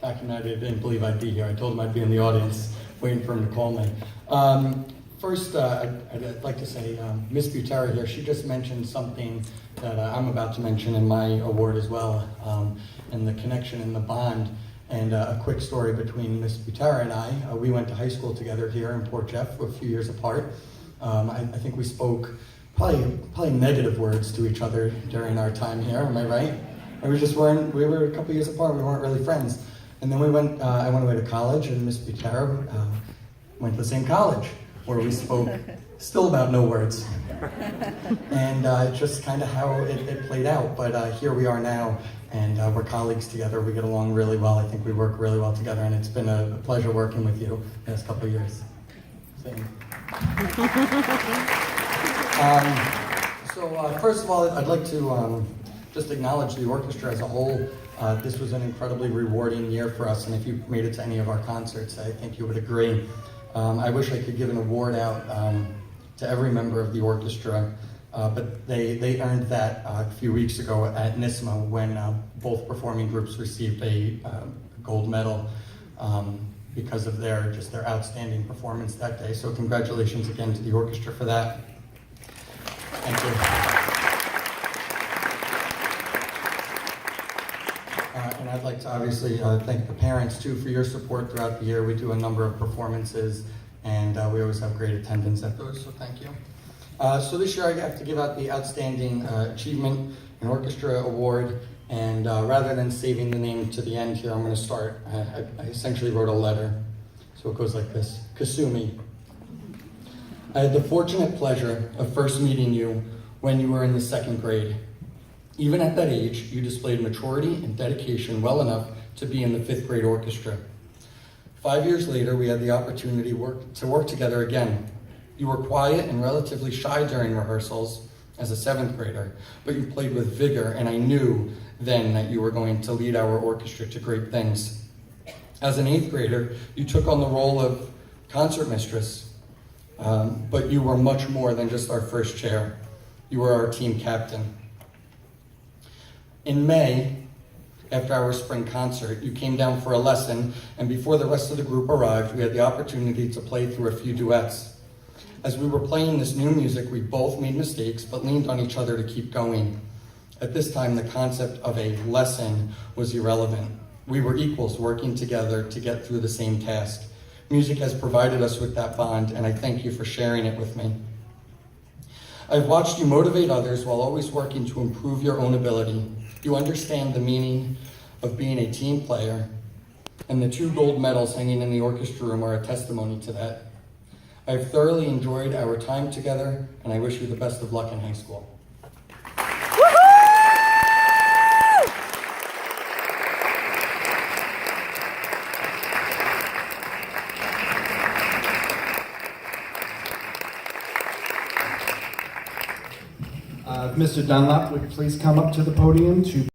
back in the night, I didn't believe I'd be here. I told him I'd be in the audience waiting for him to call me. First, I'd like to say, Miss Butera here, she just mentioned something that I'm about to mention in my award as well, and the connection and the bond. And a quick story between Miss Butera and I. We went to high school together here in Port Jeff, a few years apart. I think we spoke probably negative words to each other during our time here, am I right? And we were a couple years apart, we weren't really friends. And then I went away to college, and Miss Butera went to the same college, where we spoke still about no words. And just kind of how it played out. But here we are now, and we're colleagues together. We get along really well. I think we work really well together, and it's been a pleasure working with you the last couple of years. Same. First of all, I'd like to just acknowledge the orchestra as a whole. This was an incredibly rewarding year for us, and if you made it to any of our concerts, I think you would agree. I wish I could give an award out to every member of the orchestra, but they earned that a few weeks ago at NISMA when both performing groups received a gold medal because of their outstanding performance that day. So congratulations again to the orchestra for that. Thank you. And I'd like to obviously thank the parents too for your support throughout the year. We do a number of performances, and we always have great attendance at those, so thank you. So this year I have to give out the Outstanding Achievement in Orchestra Award, and rather than saving the name to the end here, I'm going to start. I essentially wrote a letter, so it goes like this. Kasumi, I had the fortunate pleasure of first meeting you when you were in the 2nd grade. Even at that age, you displayed maturity and dedication well enough to be in the 5th grade orchestra. 5 years later, we had the opportunity to work together again. You were quiet and relatively shy during rehearsals as a 7th grader, but you played with vigor, and I knew then that you were going to lead our orchestra to great things. As an 8th grader, you took on the role of concert mistress, but you were much more than just our first chair. You were our team captain. In May, after our spring concert, you came down for a lesson, and before the rest of the group arrived, we had the opportunity to play through a few duets. As we were playing this new music, we both made mistakes, but leaned on each other to keep going. At this time, the concept of a lesson was irrelevant. We were equals working together to get through the same task. Music has provided us with that bond, and I thank you for sharing it with me. I've watched you motivate others while always working to improve your own ability. You understand the meaning of being a team player, and the 2 gold medals hanging in the orchestra room are a testimony to that. I've thoroughly enjoyed our time together, and I wish you the best of luck in high school. Mr. Dunlap would please come up to the podium to